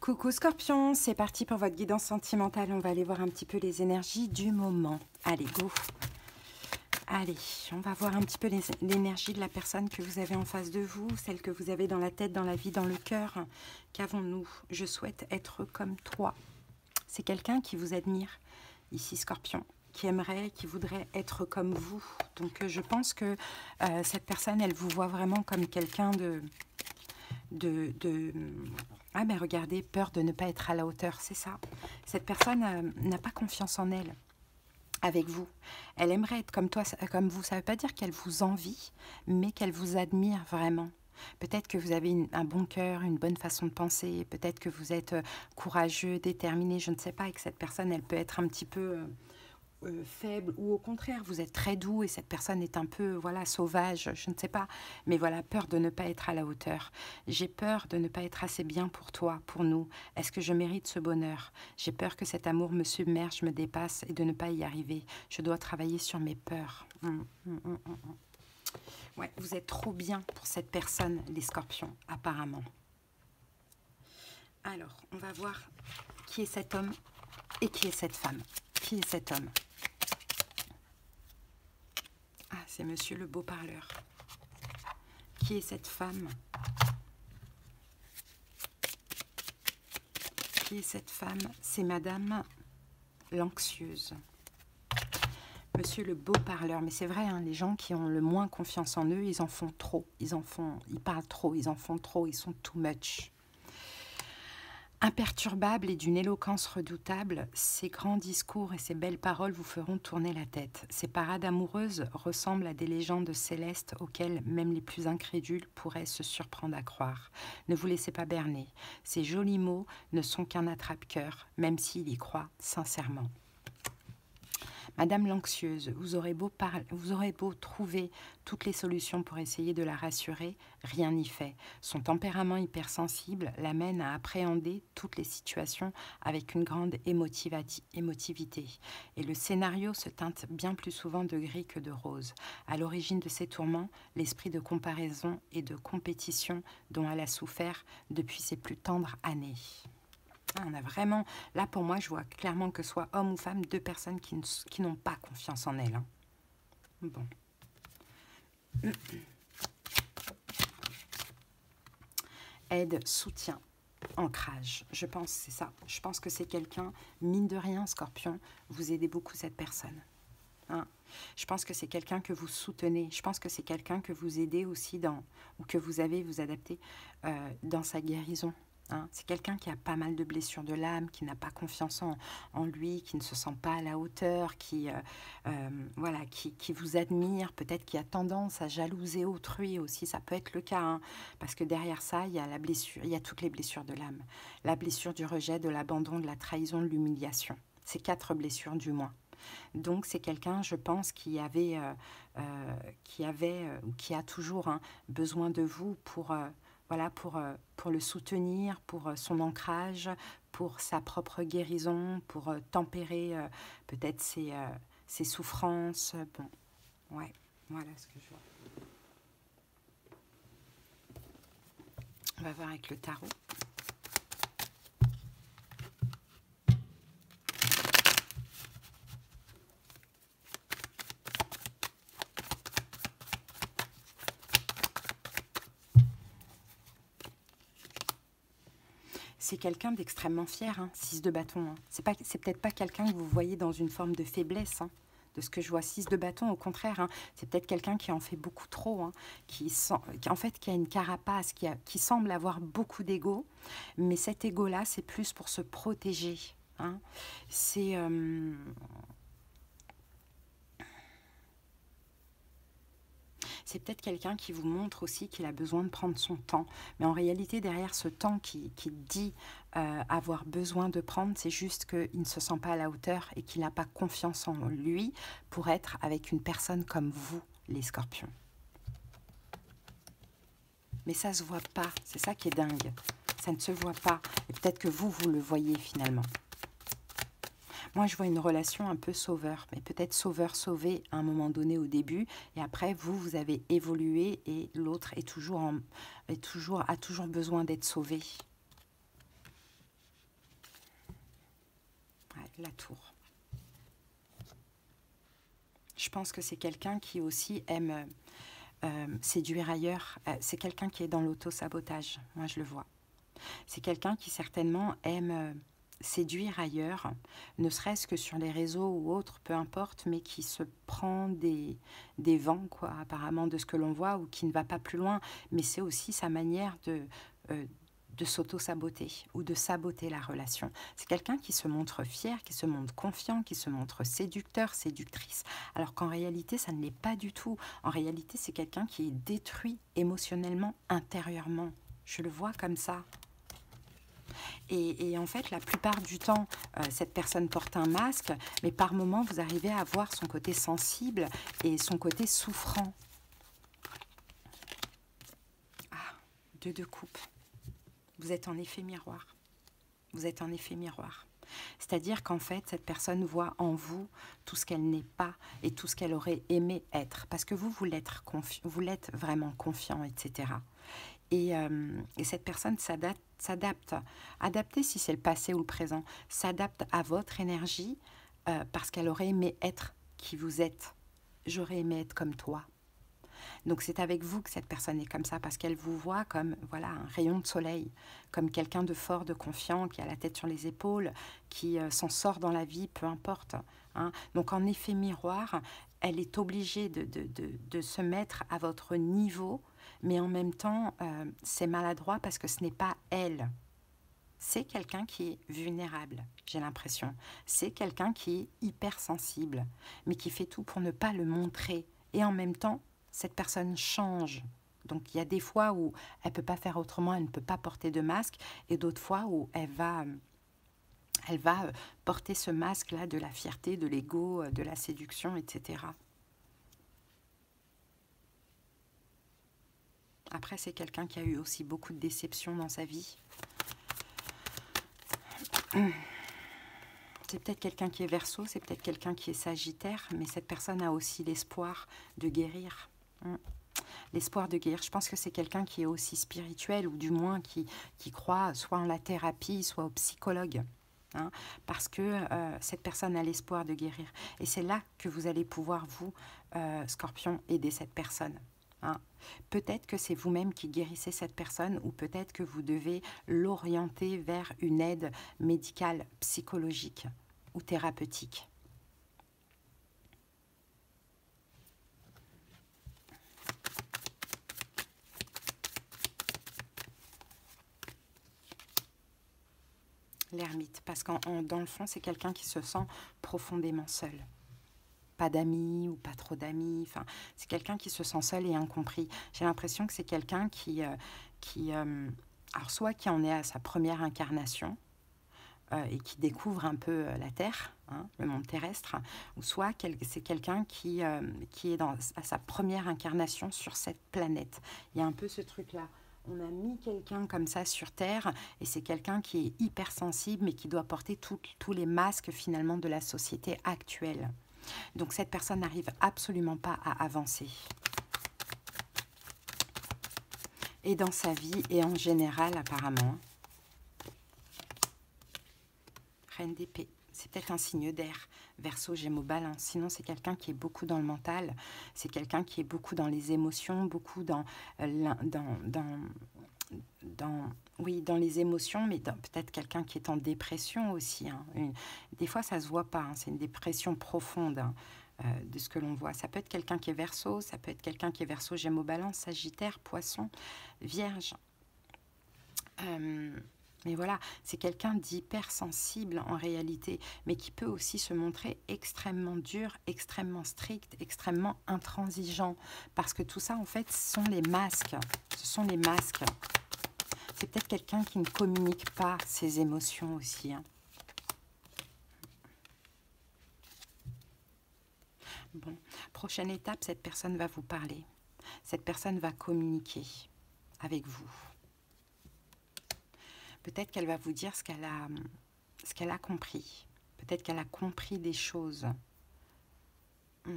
Coucou Scorpion, c'est parti pour votre guidance sentimentale. On va aller voir un petit peu les énergies du moment. Allez, go. Allez, on va voir un petit peu l'énergie de la personne que vous avez en face de vous, celle que vous avez dans la tête, dans la vie, dans le cœur. Qu'avons-nous? Je souhaite être comme toi. C'est quelqu'un qui vous admire, ici Scorpion, qui aimerait, qui voudrait être comme vous. Donc je pense que cette personne, elle vous voit vraiment comme quelqu'un Ah ben regardez, peur de ne pas être à la hauteur, c'est ça. Cette personne n'a pas confiance en elle, avec vous. Elle aimerait être comme toi, comme vous. Ça ne veut pas dire qu'elle vous envie, mais qu'elle vous admire vraiment. Peut-être que vous avez un bon cœur, une bonne façon de penser, peut-être que vous êtes courageux, déterminé, je ne sais pas, et que cette personne, elle peut être un petit peu faible, ou au contraire, vous êtes très doux et cette personne est un peu, voilà, sauvage, je ne sais pas. Mais voilà, peur de ne pas être à la hauteur. J'ai peur de ne pas être assez bien pour toi, pour nous. Est-ce que je mérite ce bonheur? J'ai peur que cet amour me submerge, me dépasse et de ne pas y arriver. Je dois travailler sur mes peurs. Ouais, vous êtes trop bien pour cette personne, les Scorpions, apparemment. Alors, on va voir qui est cet homme et qui est cette femme. Qui est cet homme? Ah, c'est monsieur le beau parleur. Qui est cette femme? Qui est cette femme? C'est madame l'anxieuse. Monsieur le beau parleur. Mais c'est vrai, hein, les gens qui ont le moins confiance en eux, ils en font trop. Ils parlent trop, ils en font trop, ils sont too much. Imperturbable et d'une éloquence redoutable, ces grands discours et ces belles paroles vous feront tourner la tête. Ces parades amoureuses ressemblent à des légendes célestes auxquelles même les plus incrédules pourraient se surprendre à croire. Ne vous laissez pas berner. Ces jolis mots ne sont qu'un attrape-cœur, même s'il y croit sincèrement. Madame l'anxieuse, vous aurez beau trouver toutes les solutions pour essayer de la rassurer, rien n'y fait. Son tempérament hypersensible l'amène à appréhender toutes les situations avec une grande émotivité. Et le scénario se teinte bien plus souvent de gris que de rose. À l'origine de ces tourments, l'esprit de comparaison et de compétition dont elle a souffert depuis ses plus tendres années. On a vraiment, là pour moi, je vois clairement que soit homme ou femme, deux personnes qui n'ont pas confiance en elles. Hein. Bon. Aide, soutien, ancrage. Je pense c'est ça. Je pense que c'est quelqu'un, mine de rien, Scorpion, vous aidez beaucoup cette personne. Hein. Je pense que c'est quelqu'un que vous soutenez. Je pense que c'est quelqu'un que vous aidez aussi ou que vous avez, vous adaptez dans sa guérison. Hein, c'est quelqu'un qui a pas mal de blessures de l'âme, qui n'a pas confiance en lui, qui ne se sent pas à la hauteur, voilà, qui vous admire, peut-être qui a tendance à jalouser autrui aussi, ça peut être le cas, hein, parce que derrière ça, il y a la blessure, il y a toutes les blessures de l'âme, la blessure du rejet, de l'abandon, de la trahison, de l'humiliation. C'est 4 blessures du moins. Donc c'est quelqu'un, je pense, qui a toujours besoin de vous pour... voilà, pour le soutenir, pour son ancrage, pour sa propre guérison, pour tempérer peut-être ses souffrances. Bon, ouais, voilà ce que je vois. On va voir avec le tarot. C'est quelqu'un d'extrêmement fier, hein, 6 de bâton. Hein. C'est peut-être pas quelqu'un que vous voyez dans une forme de faiblesse, hein, de ce que je vois. 6 de bâton, au contraire, hein, c'est peut-être quelqu'un qui en fait beaucoup trop, hein, qui a une carapace, qui semble avoir beaucoup d'ego, mais cet ego-là, c'est plus pour se protéger. Hein. C'est... C'est peut-être quelqu'un qui vous montre aussi qu'il a besoin de prendre son temps. Mais en réalité, derrière ce temps qu'il dit avoir besoin de prendre, c'est juste qu'il ne se sent pas à la hauteur et qu'il n'a pas confiance en lui pour être avec une personne comme vous, les Scorpions. Mais ça ne se voit pas. C'est ça qui est dingue. Ça ne se voit pas. Et peut-être que vous le voyez finalement. Moi, je vois une relation un peu sauveur, mais peut-être sauveur-sauvé à un moment donné au début, et après, vous avez évolué et l'autre a toujours besoin d'être sauvé. La tour. Je pense que c'est quelqu'un qui aussi aime séduire ailleurs. C'est quelqu'un qui est dans l'auto-sabotage, moi je le vois. C'est quelqu'un qui certainement aime séduire ailleurs, ne serait-ce que sur les réseaux ou autres, peu importe, mais qui se prend des vents, quoi, apparemment, de ce que l'on voit, ou qui ne va pas plus loin. Mais c'est aussi sa manière de s'auto-saboter ou de saboter la relation. C'est quelqu'un qui se montre fier, qui se montre confiant, qui se montre séducteur, séductrice, alors qu'en réalité, ça ne l'est pas du tout. En réalité, c'est quelqu'un qui est détruit émotionnellement, intérieurement. Je le vois comme ça. Et en fait, la plupart du temps, cette personne porte un masque, mais par moments, vous arrivez à voir son côté sensible et son côté souffrant. Ah, 2 de coupe. Vous êtes en effet miroir. Vous êtes en effet miroir. C'est-à-dire qu'en fait, cette personne voit en vous tout ce qu'elle n'est pas et tout ce qu'elle aurait aimé être. Parce que vous l'êtes vraiment confiant, etc. Et cette personne s'adapte. Adapter si c'est le passé ou le présent. S'adapte à votre énergie parce qu'elle aurait aimé être qui vous êtes. J'aurais aimé être comme toi. Donc c'est avec vous que cette personne est comme ça, parce qu'elle vous voit comme voilà, un rayon de soleil, comme quelqu'un de fort, de confiant, qui a la tête sur les épaules, qui s'en sort dans la vie, peu importe. Hein. Donc en effet miroir, elle est obligée de se mettre à votre niveau, mais en même temps, c'est maladroit parce que ce n'est pas elle. C'est quelqu'un qui est vulnérable, j'ai l'impression. C'est quelqu'un qui est hypersensible, mais qui fait tout pour ne pas le montrer. Et en même temps, cette personne change. Donc il y a des fois où elle ne peut pas faire autrement, elle ne peut pas porter de masque, et d'autres fois où elle va porter ce masque-là de la fierté, de l'ego, de la séduction, etc. Après, c'est quelqu'un qui a eu aussi beaucoup de déceptions dans sa vie. C'est peut-être quelqu'un qui est Verseau, c'est peut-être quelqu'un qui est Sagittaire, mais cette personne a aussi l'espoir de guérir. L'espoir de guérir. Je pense que c'est quelqu'un qui est aussi spirituel, ou du moins qui croit soit en la thérapie, soit au psychologue. Hein, parce que cette personne a l'espoir de guérir. Et c'est là que vous allez pouvoir, vous, Scorpion, aider cette personne. Hein. Peut-être que c'est vous-même qui guérissez cette personne, ou peut-être que vous devez l'orienter vers une aide médicale, psychologique ou thérapeutique. L'ermite, parce qu'en dans le fond, c'est quelqu'un qui se sent profondément seul. Pas d'amis ou pas trop d'amis, enfin, c'est quelqu'un qui se sent seul et incompris. J'ai l'impression que c'est quelqu'un qui alors soit qui en est à sa première incarnation et qui découvre un peu la Terre, hein, le monde terrestre, ou soit c'est quelqu'un qui est à sa première incarnation sur cette planète. Il y a un peu ce truc-là. On a mis quelqu'un comme ça sur Terre, et c'est quelqu'un qui est hypersensible, mais qui doit porter tous les masques finalement de la société actuelle. Donc cette personne n'arrive absolument pas à avancer. Et dans sa vie, et en général apparemment, Reine d'épée, c'est peut-être un signe d'air, Verseau, Gémeaux, Balance. Sinon c'est quelqu'un qui est beaucoup dans le mental, c'est quelqu'un qui est beaucoup dans les émotions, beaucoup dans les émotions, mais peut-être quelqu'un qui est en dépression aussi. Hein. Des fois, ça ne se voit pas, hein, c'est une dépression profonde hein, de ce que l'on voit. Ça peut être quelqu'un qui est Verseau, ça peut être quelqu'un qui est Verseau, Gémeaux, Balance, Sagittaire, Poisson, Vierge. Mais voilà, c'est quelqu'un d'hypersensible en réalité, mais qui peut aussi se montrer extrêmement dur, extrêmement strict, extrêmement intransigeant. Parce que tout ça, en fait, ce sont les masques. Ce sont les masques. C'est peut-être quelqu'un qui ne communique pas ses émotions aussi. Hein. Bon, prochaine étape, cette personne va vous parler. Cette personne va communiquer avec vous. Peut-être qu'elle va vous dire ce qu'elle a compris. Peut-être qu'elle a compris des choses. Elle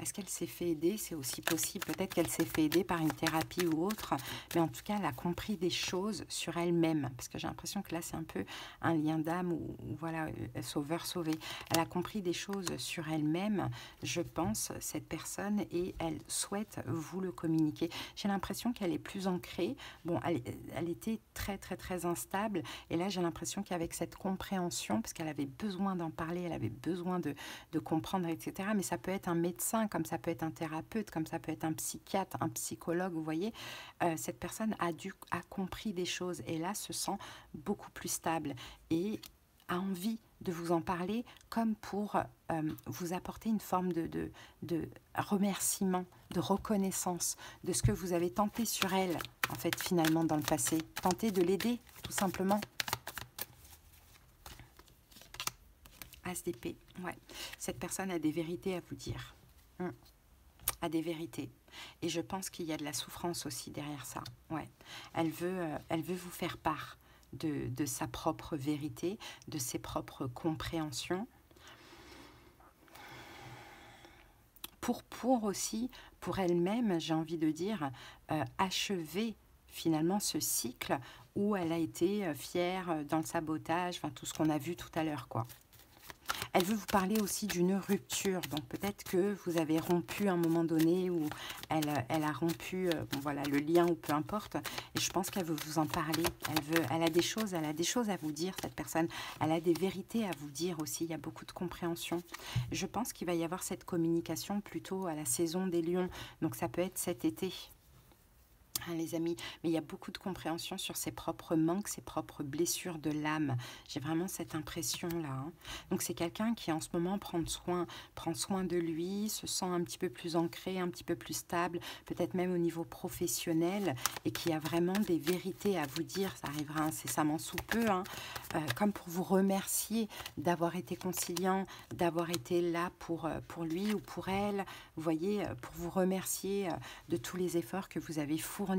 Est-ce qu'elle s'est fait aider? C'est aussi possible. Peut-être qu'elle s'est fait aider par une thérapie ou autre. Mais en tout cas, elle a compris des choses sur elle-même. Parce que j'ai l'impression que là, c'est un peu un lien d'âme ou voilà, sauveur-sauvé. Elle a compris des choses sur elle-même, je pense, cette personne, et elle souhaite vous le communiquer. J'ai l'impression qu'elle est plus ancrée. Bon, elle était très, très, très instable. Et là, j'ai l'impression qu'avec cette compréhension, parce qu'elle avait besoin d'en parler, elle avait besoin de comprendre, etc. Mais ça peut être un médecin, comme ça peut être un thérapeute, comme ça peut être un psychiatre, un psychologue, vous voyez. Cette personne a compris des choses et là se sent beaucoup plus stable et a envie de vous en parler comme pour vous apporter une forme de remerciement, de reconnaissance de ce que vous avez tenté sur elle, en fait, finalement, dans le passé. Tenter de l'aider, tout simplement. As d'épée, ouais. Cette personne a des vérités à vous dire. A des vérités. Et je pense qu'il y a de la souffrance aussi derrière ça. Ouais. Elle veut vous faire part de sa propre vérité, de ses propres compréhensions. Pour aussi, pour elle-même, j'ai envie de dire, achever finalement ce cycle où elle a été fière dans le sabotage, enfin tout ce qu'on a vu tout à l'heure, quoi. Elle veut vous parler aussi d'une rupture, donc peut-être que vous avez rompu à un moment donné ou elle a rompu bon, voilà, le lien ou peu importe, et je pense qu'elle veut vous en parler, elle a des choses à vous dire, cette personne, elle a des vérités à vous dire aussi, il y a beaucoup de compréhension. Je pense qu'il va y avoir cette communication plutôt à la saison des lions, donc ça peut être cet été. Hein, les amis, mais il y a beaucoup de compréhension sur ses propres manques, ses propres blessures de l'âme. J'ai vraiment cette impression-là. Hein. Donc c'est quelqu'un qui en ce moment prend soin de lui, se sent un petit peu plus ancré, un petit peu plus stable, peut-être même au niveau professionnel, et qui a vraiment des vérités à vous dire. Ça arrivera incessamment sous peu, hein, comme pour vous remercier d'avoir été conciliant, d'avoir été là pour lui ou pour elle. Vous voyez, pour vous remercier de tous les efforts que vous avez fournis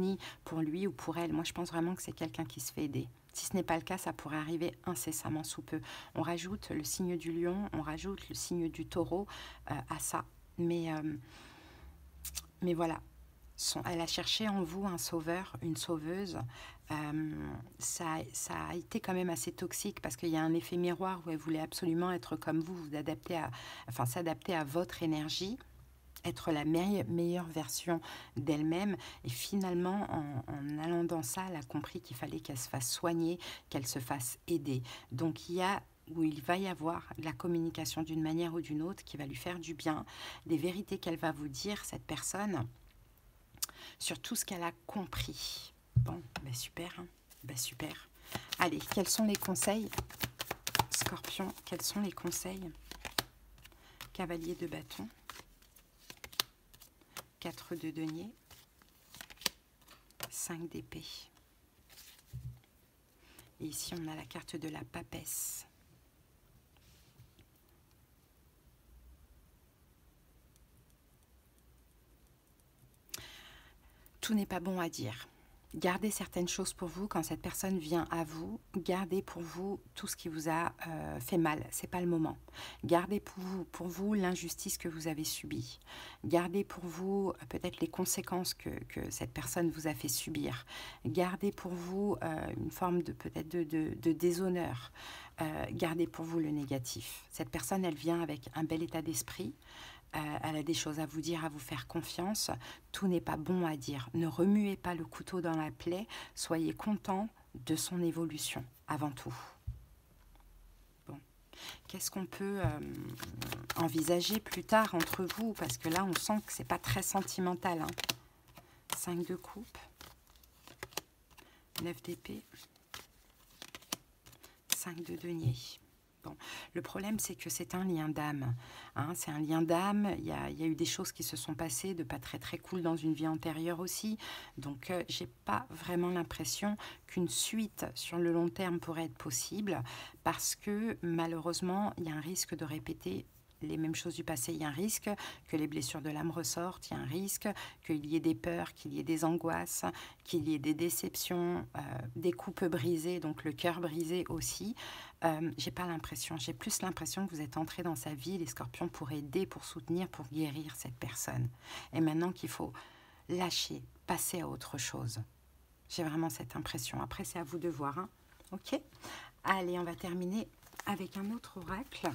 pour lui ou pour elle. Moi, je pense vraiment que c'est quelqu'un qui se fait aider. Si ce n'est pas le cas, ça pourrait arriver incessamment sous peu. On rajoute le signe du lion, on rajoute le signe du taureau à ça. Mais voilà, elle a cherché en vous un sauveur, une sauveuse. Ça a été quand même assez toxique parce qu'il y a un effet miroir où elle voulait absolument être comme vous adapter s'adapter à votre énergie, être la meilleure version d'elle-même. Et finalement, en allant dans ça, elle a compris qu'il fallait qu'elle se fasse soigner, qu'elle se fasse aider. Donc il va y avoir de la communication d'une manière ou d'une autre qui va lui faire du bien, des vérités qu'elle va vous dire, cette personne, sur tout ce qu'elle a compris. Bon, ben super, hein, ben super. Allez, quels sont les conseils, Scorpion? Quels sont les conseils? Cavalier de bâton. 4 de denier, 5 d'épée. Et ici, on a la carte de la papesse. Tout n'est pas bon à dire. Gardez certaines choses pour vous quand cette personne vient à vous. Gardez pour vous tout ce qui vous a fait mal. C'est pas le moment. Gardez pour vous l'injustice que vous avez subie. Gardez pour vous peut-être les conséquences que cette personne vous a fait subir. Gardez pour vous une forme peut-être de déshonneur. Gardez pour vous le négatif. Cette personne, elle vient avec un bel état d'esprit. Elle a des choses à vous dire, à vous faire confiance. Tout n'est pas bon à dire. Ne remuez pas le couteau dans la plaie. Soyez content de son évolution, avant tout. Bon. Qu'est-ce qu'on peut envisager plus tard entre vous? Parce que là, on sent que c'est pas très sentimental. Hein. 5 de coupe. 9 d'épée. 5 de denier. Bon. Le problème, c'est que c'est un lien d'âme. Hein, c'est un lien d'âme. Il y a eu des choses qui se sont passées de pas très très cool dans une vie antérieure aussi. Donc, j'ai pas vraiment l'impression qu'une suite sur le long terme pourrait être possible parce que malheureusement, il y a un risque de répéter les mêmes choses du passé, il y a un risque que les blessures de l'âme ressortent, il y a un risque qu'il y ait des peurs, qu'il y ait des angoisses, qu'il y ait des déceptions, des coupes brisées, donc le cœur brisé aussi. J'ai pas l'impression, j'ai plus l'impression que vous êtes entré dans sa vie, les scorpions, pour aider, pour soutenir, pour guérir cette personne. Et maintenant qu'il faut lâcher, passer à autre chose. J'ai vraiment cette impression. Après, c'est à vous de voir. Hein. Ok ? Allez, on va terminer avec un autre oracle.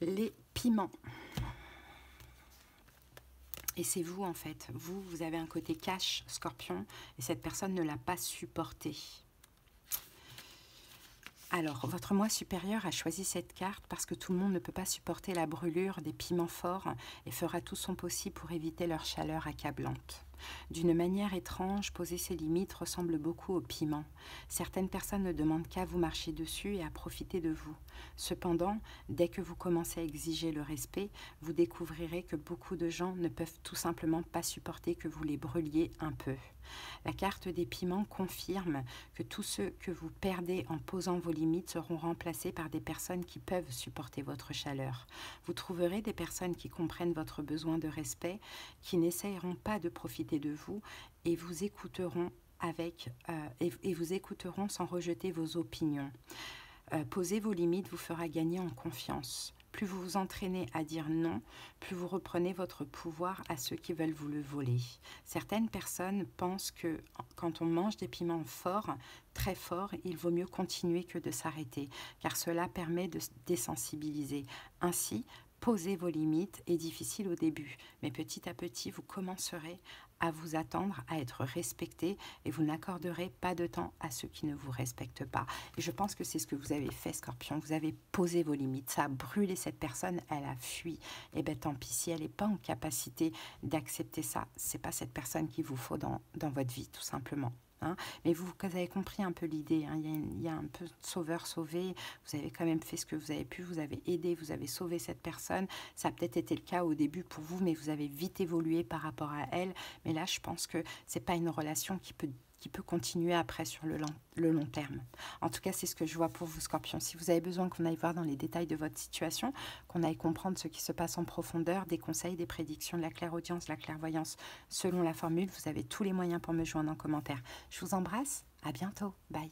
Les piments. Et c'est vous, en fait. Vous avez un côté cash, scorpion, et cette personne ne l'a pas supporté. Alors, votre moi supérieur a choisi cette carte parce que tout le monde ne peut pas supporter la brûlure des piments forts et fera tout son possible pour éviter leur chaleur accablante. D'une manière étrange, poser ses limites ressemble beaucoup au piment. Certaines personnes ne demandent qu'à vous marcher dessus et à profiter de vous. Cependant, dès que vous commencez à exiger le respect, vous découvrirez que beaucoup de gens ne peuvent tout simplement pas supporter que vous les brûliez un peu. La carte des piments confirme que tous ceux que vous perdez en posant vos limites seront remplacés par des personnes qui peuvent supporter votre chaleur. Vous trouverez des personnes qui comprennent votre besoin de respect, qui n'essayeront pas de profiter de vous et vous écouteront vous écouteront sans rejeter vos opinions. Poser vos limites vous fera gagner en confiance. Plus vous vous entraînez à dire non, plus vous reprenez votre pouvoir à ceux qui veulent vous le voler. Certaines personnes pensent que quand on mange des piments forts, très forts, il vaut mieux continuer que de s'arrêter, car cela permet de se désensibiliser. Ainsi, poser vos limites est difficile au début, mais petit à petit, vous commencerez à vous attendre à être respecté et vous n'accorderez pas de temps à ceux qui ne vous respectent pas. Et je pense que c'est ce que vous avez fait, Scorpion. Vous avez posé vos limites. Ça a brûlé cette personne, elle a fui. Et bien tant pis, si elle n'est pas en capacité d'accepter ça, c'est pas cette personne qu'il vous faut dans votre vie, tout simplement. Hein. Mais vous avez compris un peu l'idée, hein. Il y a un peu sauveur-sauvé, vous avez quand même fait ce que vous avez pu, vous avez aidé, vous avez sauvé cette personne, ça a peut-être été le cas au début pour vous, mais vous avez vite évolué par rapport à elle, mais là je pense que c'est pas une relation qui peut continuer après sur le long terme. En tout cas, c'est ce que je vois pour vous, Scorpion. Si vous avez besoin qu'on aille voir dans les détails de votre situation, qu'on aille comprendre ce qui se passe en profondeur, des conseils, des prédictions, de la clairaudience, la clairvoyance, selon la formule, vous avez tous les moyens pour me joindre en commentaire. Je vous embrasse, à bientôt, bye.